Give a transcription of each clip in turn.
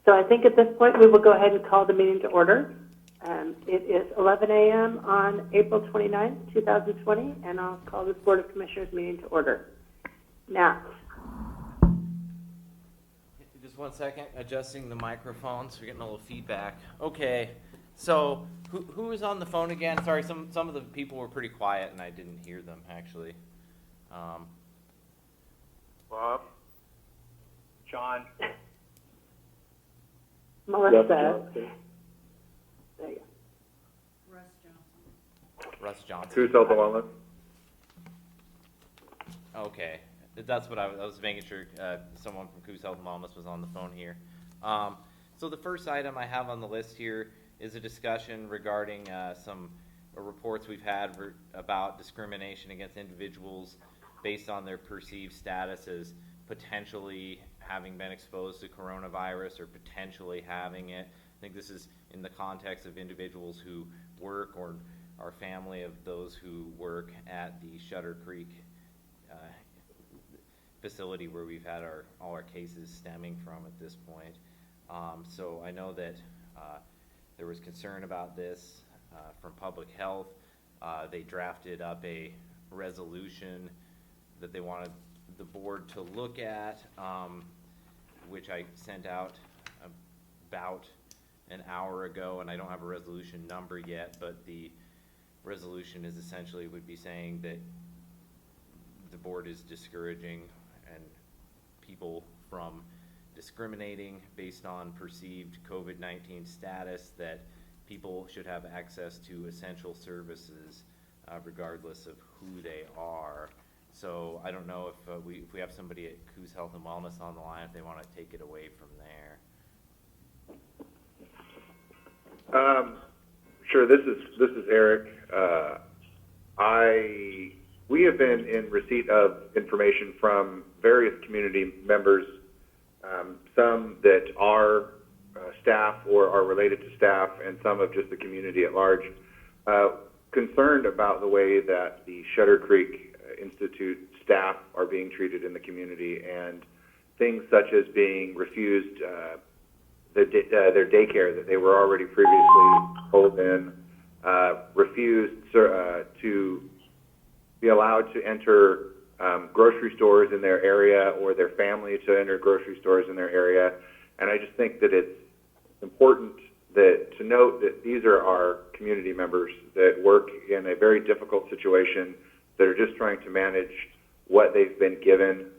So I think at this point we will go ahead and call the meeting to order. It is 11 a.m. on April 29th, 2020, and I'll call this Board of Commissioners meeting to order. Now, just 1 second, adjusting the microphones. We're getting a little feedback. Okay, so who is on the phone again? Sorry, some of the people were pretty quiet and I didn't hear them actually. Bob? John? Melissa. Johnson. There you go. Russ Johnson. Coos, Oklahoma. Okay, that's what I was making sure someone from Coos Health and Wellness was on the phone here. So the first item I have on the list here is a discussion regarding some reports we've had about discrimination against individuals based on their perceived status as potentially having been exposed to coronavirus or potentially having it. I think this is in the context of individuals who work or are family of those who work at the Shutter Creek facility where we've had all our cases stemming from at this point. So I know that there was concern about this from public health. They drafted up a resolution that they wanted the board to look at, which I sent out about an hour ago, and I don't have a resolution number yet, but the resolution is essentially would be saying that the board is discouraging and people from discriminating based on perceived COVID-19 status, that people should have access to essential services regardless of who they are. So I don't know if we have somebody at Coos Health and Wellness on the line, if they want to take it away from there. Sure. This is Eric. We have been in receipt of information from various community members, some that are staff or are related to staff, and some of just the community at large, concerned about the way that the Shutter Creek Institute staff are being treated in the community, and things such as being refused their daycare that they were already previously pulled in, refused to be allowed to enter grocery stores in their area, or their family to enter grocery stores in their area. And I just think that it's important to note that these are our community members that work in a very difficult situation, that are just trying to manage what they've been given.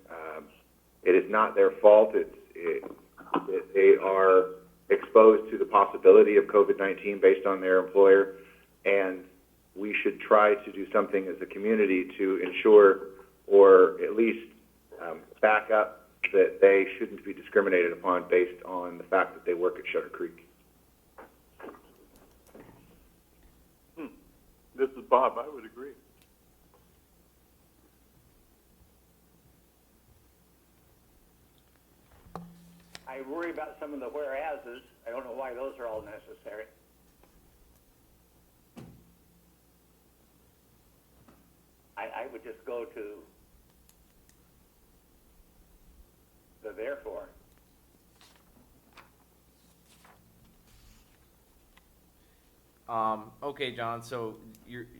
It is not their fault. They are exposed to the possibility of COVID-19 based on their employer, and we should try to do something as a community to ensure, or at least back up, that they shouldn't be discriminated upon based on the fact that they work at Shutter Creek. This is Bob. I would agree. I worry about some of the whereases. I don't know why those are all necessary. I would just go to the therefore. Okay, John, so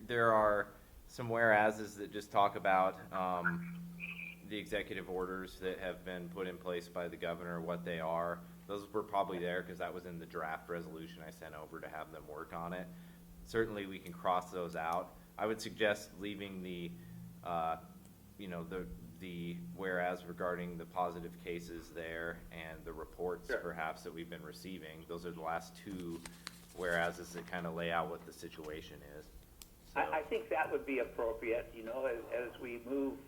there are some whereases that just talk about the executive orders that have been put in place by the governor, what they are. Those were probably there because that was in the draft resolution I sent over to have them work on it. Certainly we can cross those out. I would suggest leaving the whereas regarding the positive cases there and the reports perhaps that we've been receiving. Those are the last two whereases that kind of lay out what the situation is. So. I think that would be appropriate, as we move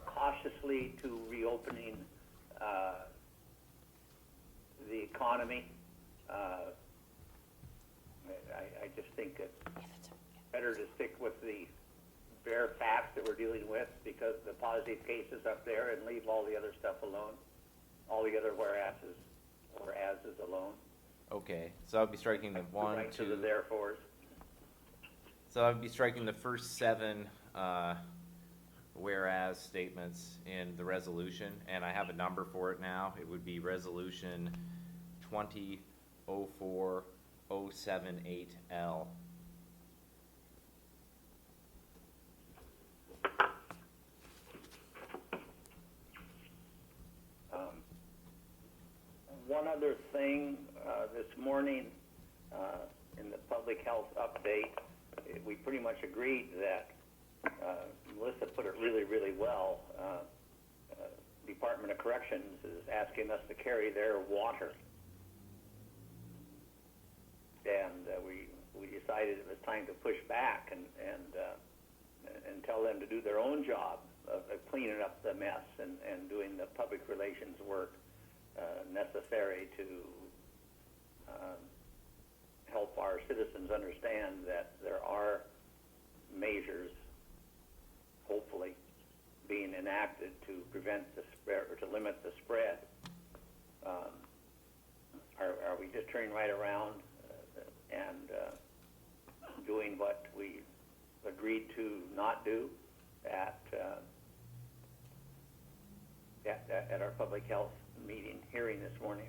cautiously to reopening the economy. I just think it's better to stick with the bare facts that we're dealing with, because the positive cases up there, and leave all the other stuff alone, all the other whereases or ases alone. Okay, so I'll be striking the one, right two. To the therefores. So I'd be striking the first 7 whereas statements in the resolution, and I have a number for it now. It would be resolution 2004-078L. One other thing, this morning, in the public health update, we pretty much agreed that, Melissa put it really, really well. Department of Corrections is asking us to carry their water. And we decided it was time to push back and tell them to do their own job of cleaning up the mess and doing the public relations work necessary to help our citizens understand that there are measures, hopefully, being enacted to prevent the spread or to limit the spread. Are we just turning right around and doing what we agreed to not do at our public health hearing this morning?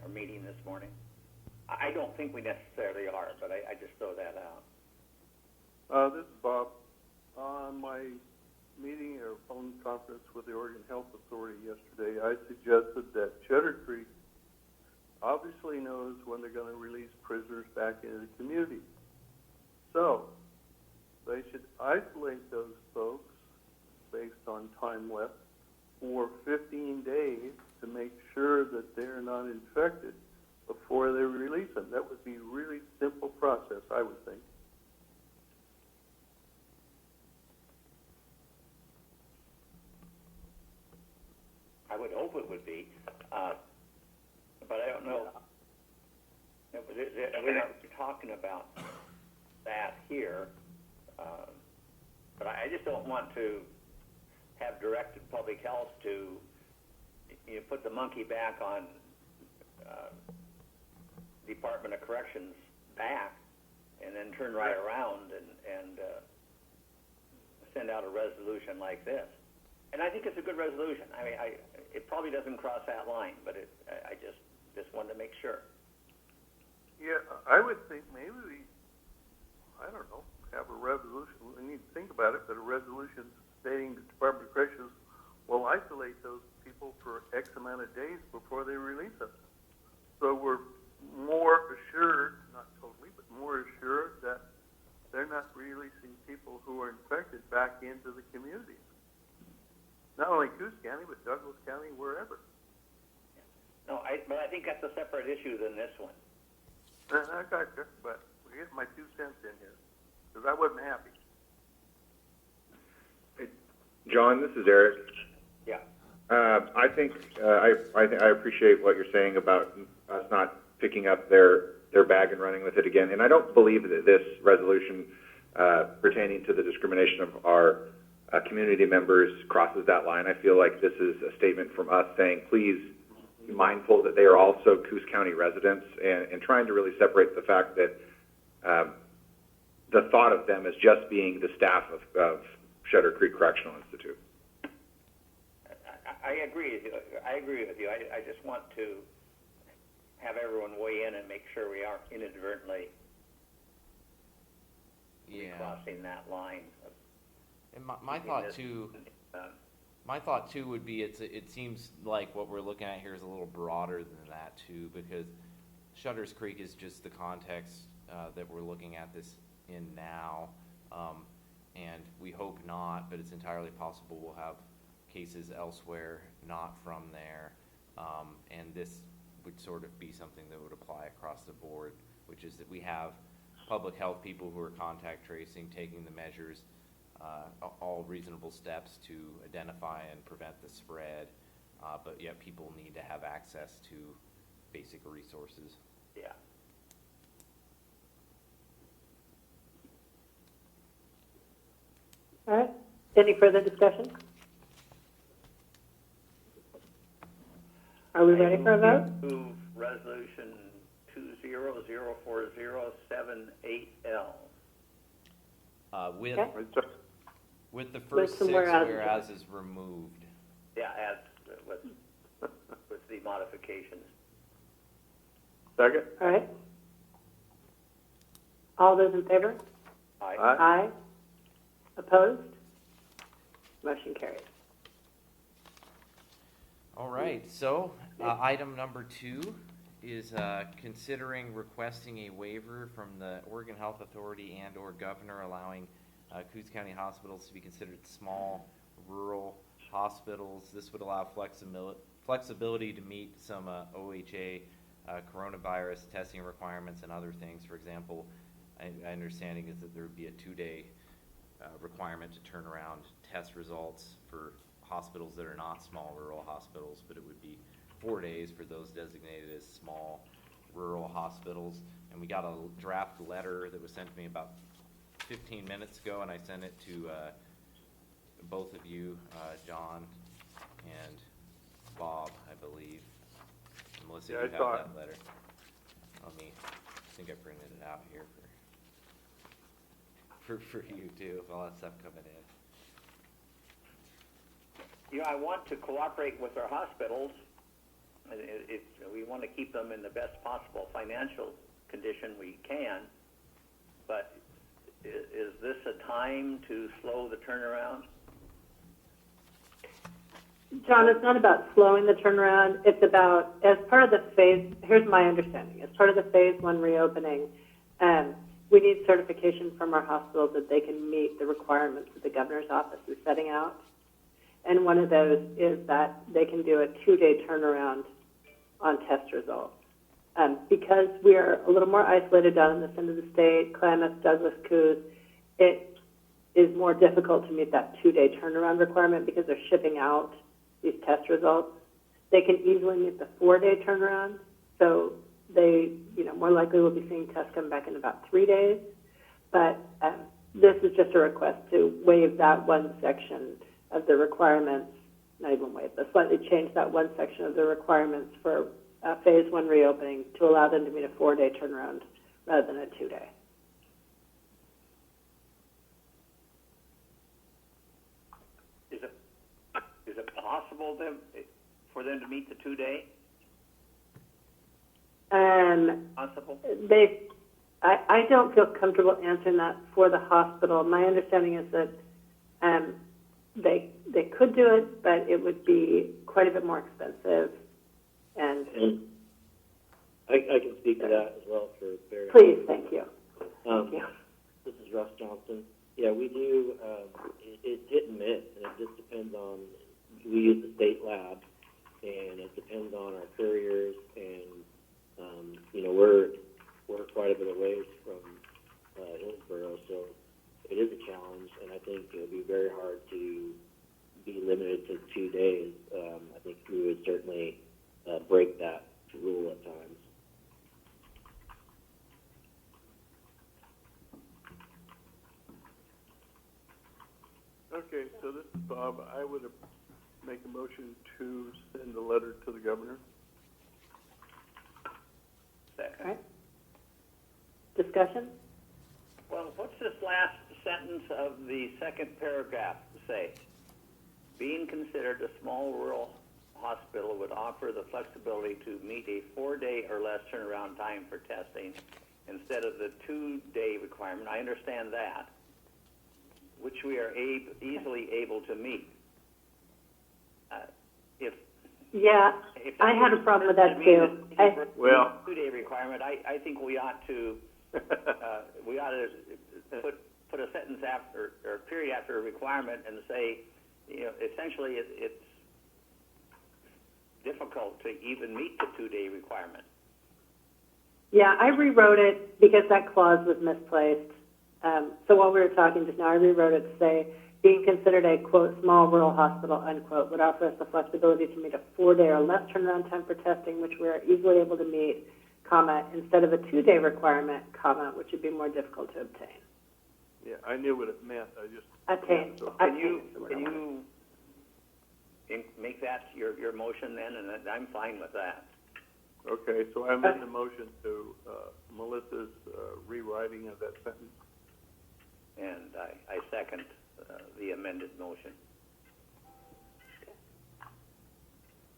I don't think we necessarily are, but I just throw that out. This is Bob. On my meeting or phone conference with the Oregon Health Authority yesterday, I suggested that Cheddar Creek obviously knows when they're going to release prisoners back into the community. So they should isolate those folks based on time left for 15 days to make sure that they're not infected before they release them. That would be a really simple process, I would think. I would hope it would be, but I don't know. We're not talking about that here, but I just don't want to have directed public health to put the monkey back on Department of Corrections' back and then turn right around and send out a resolution like this. And I think it's a good resolution. I mean, it probably doesn't cross that line, but I just wanted to make sure. Yeah, I would think maybe I don't know, have a resolution. We need to think about it, but a resolution stating the Department of Corrections will isolate those people for X amount of days before they release them. So we're more assured, not totally, but more assured that they're not releasing people who are infected back into the community. Not only Coos County, but Douglas County, wherever. No, but I think that's a separate issue than this one. I got you, but we get my 2 cents in here, because I wasn't happy. John, this is Eric. Yeah. I think I appreciate what you're saying about us not picking up their bag and running with it again. And I don't believe that this resolution pertaining to the discrimination of our community members crosses that line. I feel like this is a statement from us saying, please be mindful that they are also Coos County residents, and trying to really separate the fact that the thought of them as just being the staff of Cheddar Creek Correctional Institute. I agree with you. I just want to have everyone weigh in and make sure we aren't inadvertently crossing that line. And my thought too. My thought too would be it seems like what we're looking at here is a little broader than that too, because Shutters Creek is just the context that we're looking at this in now, and we hope not, but it's entirely possible we'll have cases elsewhere not from there, and this would sort of be something that would apply across the board, which is that we have public health people who are contact tracing, taking the measures, all reasonable steps to identify and prevent the spread, but yet people need to have access to basic resources. Yeah. All right. Any further discussion? Are we ready for a vote? Move resolution 2004078078L. With Okay. with the first some 6 whereas. whereas is removed. Yeah, as with the modifications. Second? All right. All those in favor? Aye. Aye. Opposed? Motion carries. All right, so item number 2 is considering requesting a waiver from the Oregon Health Authority and/or governor allowing Coos County hospitals to be considered small rural hospitals. This would allow flexibility to meet some OHA coronavirus testing requirements and other things. For example, my understanding is that there would be a 2-day requirement to turn around test results for hospitals that are not small rural hospitals, but it would be 4 days for those designated as small rural hospitals. And we got a draft letter that was sent to me about 15 minutes ago, and I sent it to both of you, John and Bob, I believe. Melissa, Yeah, you I have saw that it. letter. I think I printed it out here for you too, with all that stuff coming in. I want to cooperate with our hospitals. We want to keep them in the best possible financial condition we can, but is this a time to slow the turnaround? John, it's not about slowing the turnaround. It's about, as part of the here's my understanding, as part of the phase 1 reopening, we need certification from our hospitals that they can meet the requirements that the governor's office is setting out. And one of those is that they can do a 2-day turnaround on test results. Because we are a little more isolated down in this end of the state, Klamath, Douglas, Coos, it is more difficult to meet that 2-day turnaround requirement because they're shipping out these test results. They can easily meet the 4-day turnaround, so they, more likely will be seeing tests come back in about 3 days. But this is just a request to waive that one section of the requirements, not even waive, but slightly change that one section of the requirements for phase 1 reopening to allow them to meet a 4-day turnaround rather than a 2-day. Is it possible for them to meet the 2-day? Possible? I don't feel comfortable answering that for the hospital. My understanding is that they could do it, but it would be quite a bit more expensive. And I can speak to that as well for Barry. please, thank you. Thank you. This is Russ Johnson. Yeah, we do. It's hit and miss, and it just depends on. We use the state lab, and it depends on our couriers, and we're quite a bit of ways from Hillsborough, so it is a challenge, and I think it would be very hard to be limited to 2 days. I think we would certainly break that rule at times. Okay, so this is Bob. I would make a motion to send a letter to the governor. Second. All right. Discussion? Well, what's this last sentence of the second paragraph say? Being considered a small rural hospital would offer the flexibility to meet a 4-day or less turnaround time for testing instead of the 2-day requirement. I understand that, which we are easily able to meet. If I had a problem with that too. Well, 2-day requirement, I think we ought to put a sentence after or a period after a requirement and say, essentially it's difficult to even meet the 2-day requirement. Yeah, I rewrote it because that clause was misplaced. So while we were talking just now, I rewrote it to say, being considered a, quote, small rural hospital, unquote, would offer us the flexibility to meet a 4-day or less turnaround time for testing, which we are easily able to meet, comma, instead of a 2-day requirement, comma, which would be more difficult to obtain. yeah, I knew what it meant. I just Attain. So, Can you make that your motion then, and I'm fine with that. okay, so I amend the motion to Melissa's rewriting of that sentence. And I second the amended motion.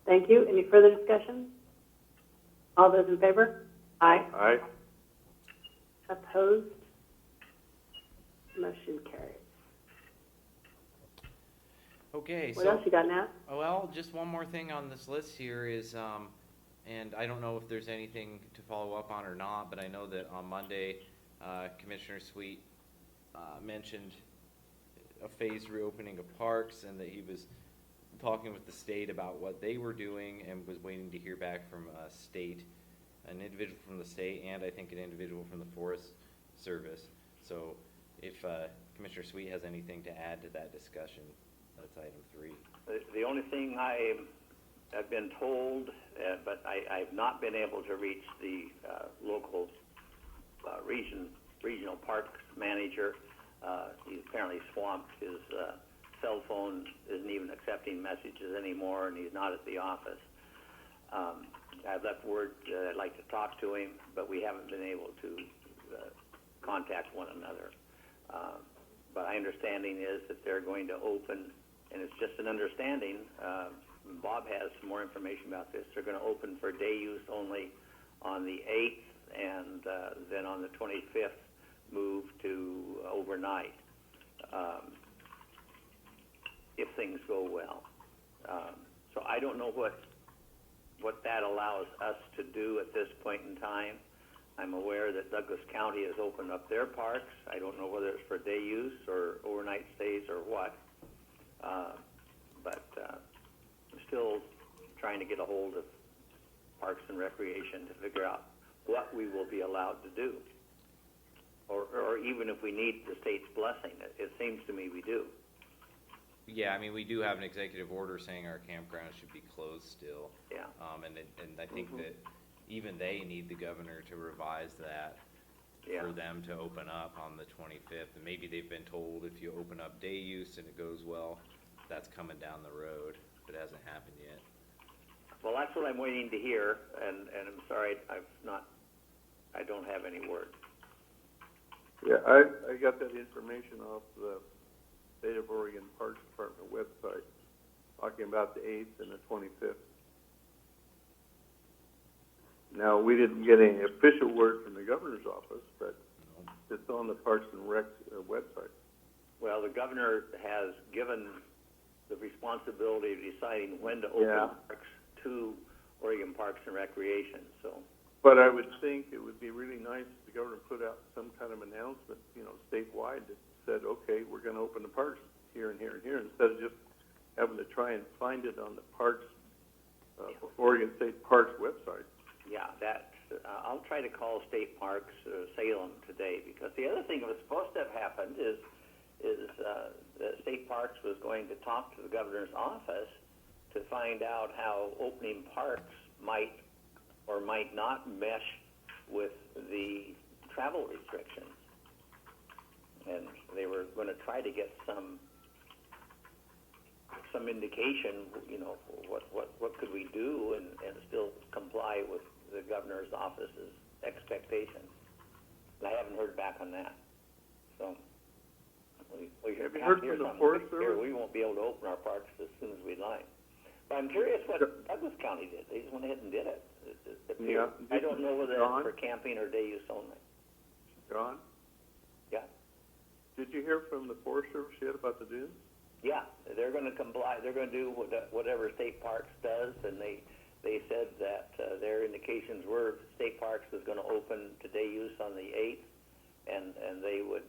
Thank you. Any further discussion? All those in favor? Aye. Aye. Opposed? Motion carries. Okay, What so, else you got, Nat? well, just one more thing on this list here is, and I don't know if there's anything to follow up on or not, but I know that on Monday, Commissioner Sweet mentioned a phased reopening of parks and that he was talking with the state about what they were doing and was waiting to hear back from an individual from the state, and I think an individual from the Forest Service. So if Commissioner Sweet has anything to add to that discussion, that's item 3. The only thing I've been told, but I've not been able to reach the local regional parks manager. He's apparently swamped. His cell phone isn't even accepting messages anymore, and he's not at the office. I've left word that I'd like to talk to him, but we haven't been able to contact one another. But my understanding is that they're going to open, and it's just an understanding. Bob has some more information about this. They're going to open for day use only on the 8th, and then on the 25th move to overnight, if things go well. So I don't know what that allows us to do at this point in time. I'm aware that Douglas County has opened up their parks. I don't know whether it's for day use or overnight stays or what. But I'm still trying to get a hold of Parks and Recreation to figure out what we will be allowed to do. Or even if we need the state's blessing. It seems to me we do. Yeah, I mean, we do have an executive order saying our campgrounds should be closed still. Yeah. And I think that even they need the governor to revise that for them to open up on the 25th. And maybe they've been told if you open up day use and it goes well, that's coming down the road, but it hasn't happened yet. Well, that's what I'm waiting to hear, and I'm sorry I don't have any word. Yeah, I got that information off the State of Oregon Parks Department website, talking about the 8th and the 25th. Now, we didn't get any official word from the governor's office, but it's on the Parks and Rec website. Well, the governor has given the responsibility of deciding when to open parks to Oregon Parks and Recreation, so. But I would think it would be really nice if the governor put out some kind of announcement, statewide that said, okay, we're going to open the parks here and here and here, instead of just having to try and find it on the parks, Oregon State Parks website. Yeah, I'll try to call State Parks Salem today, because the other thing that was supposed to have happened is that State Parks was going to talk to the governor's office to find out how opening parks might or might not mesh with the travel restrictions. And they were going to try to get some indication, what could we do and still comply with the governor's office's expectations. And I haven't heard back on that. So we Have you heard from the Forest Service? We won't be able to open our parks as soon as we'd like. But I'm curious what Douglas County did. They just went ahead and did it. Yeah. I don't know whether that's for camping or day use only. John? Yeah. Did you hear from the Forest Service yet about the dunes? Yeah, they're going to comply. They're going to do whatever State Parks does, and they said that their indications were State Parks was going to open to day use on the 8th, and they would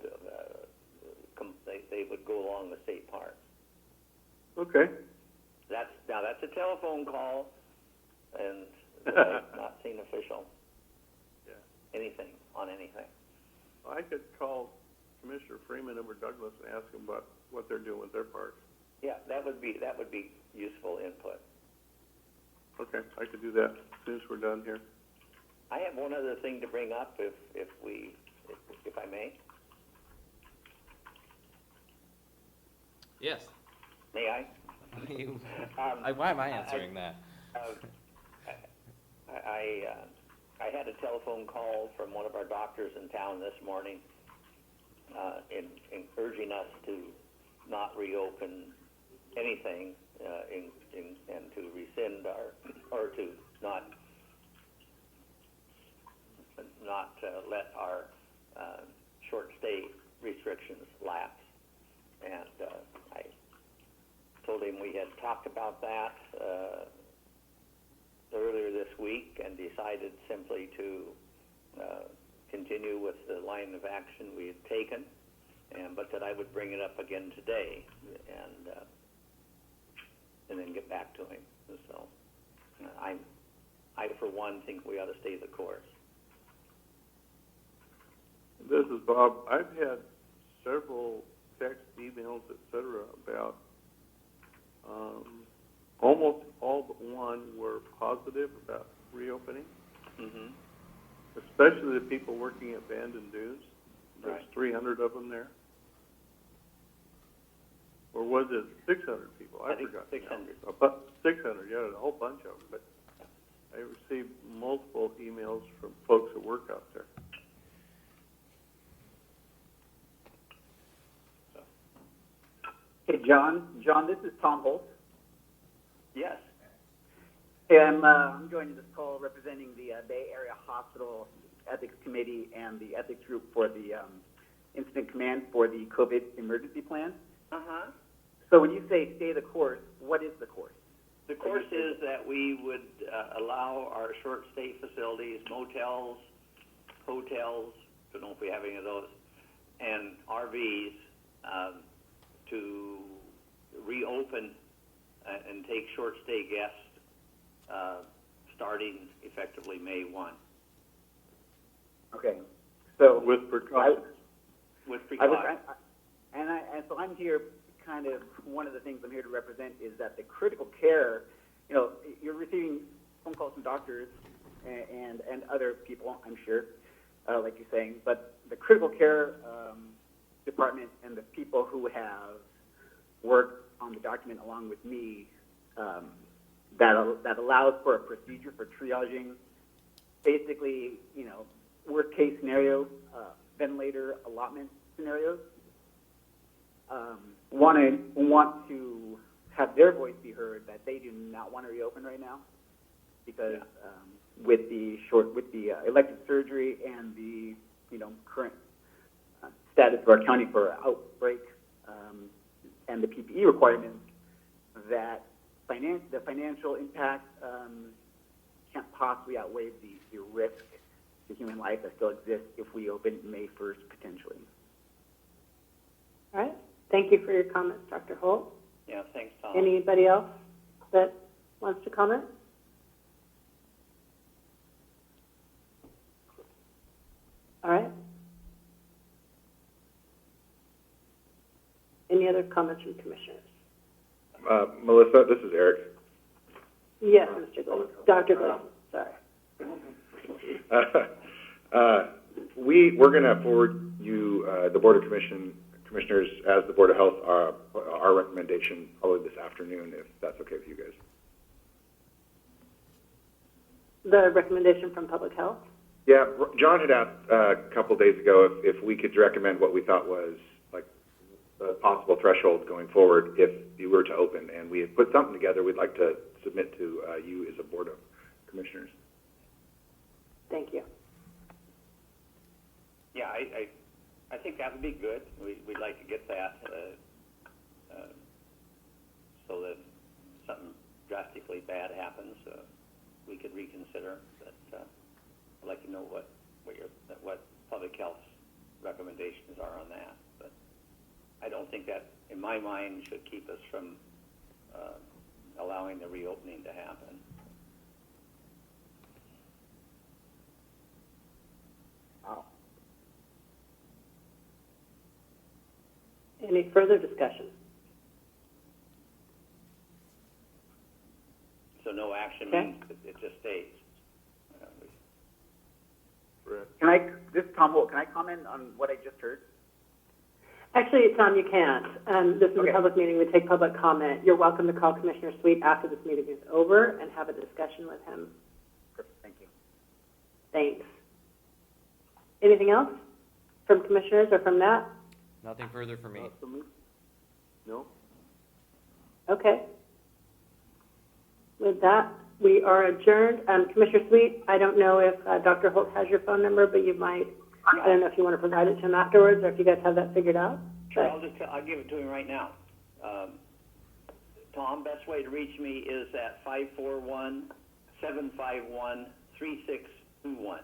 they would go along with State Parks. Okay. That's a telephone call, and I've not seen official anything on anything. I could call Commissioner Freeman over Douglas and ask him about what they're doing with their parks. Yeah, that would be useful input. Okay, I could do that as soon as we're done here. I have one other thing to bring up, if I may. Yes. May I? Why am I answering that? I had a telephone call from one of our doctors in town this morning, in urging us to not reopen anything, and to rescind or to not not let our short stay restrictions lapse. And I told him we had talked about that earlier this week and decided simply to continue with the line of action we had taken, but that I would bring it up again today and then get back to him. So I for one think we ought to stay the course. This is Bob. I've had several text, emails, etc. about almost all but one were positive about reopening, Mm-hmm. especially the people working at Bandon Dunes. There's Right. 300 of them there. Or was it 600 people? I think forgot. 600. About 600, yeah, a whole bunch of them. But I received multiple emails from folks that work out there. Hey, John, this is Tom Holt. Yes. Hey, I'm joining this call representing the Bay Area Hospital Ethics Committee and the ethics group for the Incident Command for the COVID emergency plan. Uh-huh. So when you say stay the course, what is the course? The course is that we would allow our short stay facilities, motels, hotels, don't know if we have any of those, and RVs to reopen and take short stay guests starting effectively May 1 Okay. So With precautions. with I precautions. and so I'm here. Kind of one of the things I'm here to represent is that the critical care, you're receiving phone calls from doctors and other people, I'm sure, like you're saying, but the critical care department and the people who have worked on the document along with me, that allows for a procedure for triaging, basically, worst case scenario, ventilator allotment scenarios. Want to have their voice be heard that they do not want to reopen right now because with the elective surgery and the current status of our county for outbreak and the PPE requirements, that the financial impact can't possibly outweigh the risk to human life that still exists if we open May 1st potentially. All right. Thank you for your comments, Dr. Holt. Yeah, thanks, Tom. Anybody else that wants to comment? All right. Any other comments from commissioners? Melissa, this is Eric. Yes, Mr. Gleason. Dr. Gleason, sorry. We're going to forward you, the Board of Commissioners, as the Board of Health, our recommendation probably this afternoon, if that's okay with you guys. The recommendation from Public Health? Yeah, John had asked a couple days ago if we could recommend what we thought was like the possible threshold going forward if you were to open, and we had put something together we'd like to submit to you as a Board of Commissioners. Thank you. Yeah, I think that would be good. We'd like to get that so that something drastically bad happens, we could reconsider. But I'd like to know what public health's recommendations are on that. But I don't think that, in my mind, should keep us from allowing the reopening to happen. Wow. Any further discussion? So no action Okay. means it just stays. This is Tom Holt, can I comment on what I just heard? Actually, Tom, you can't. This is Okay. a public meeting. We take public comment. You're welcome to call Commissioner Sweet after this meeting is over and have a discussion with him. Perfect, thank you. Thanks. Anything else from commissioners or from Nat? Nothing further for me. Not for me? No? Okay. With that, We are adjourned. Commissioner Sweet, I don't know if Dr. Holt has your phone number, but you might, I don't know if you want to provide it to him afterwards or if you guys have that figured out. Sure, I'll give it to him right now. Tom, best way to reach me is at 541-751-3621.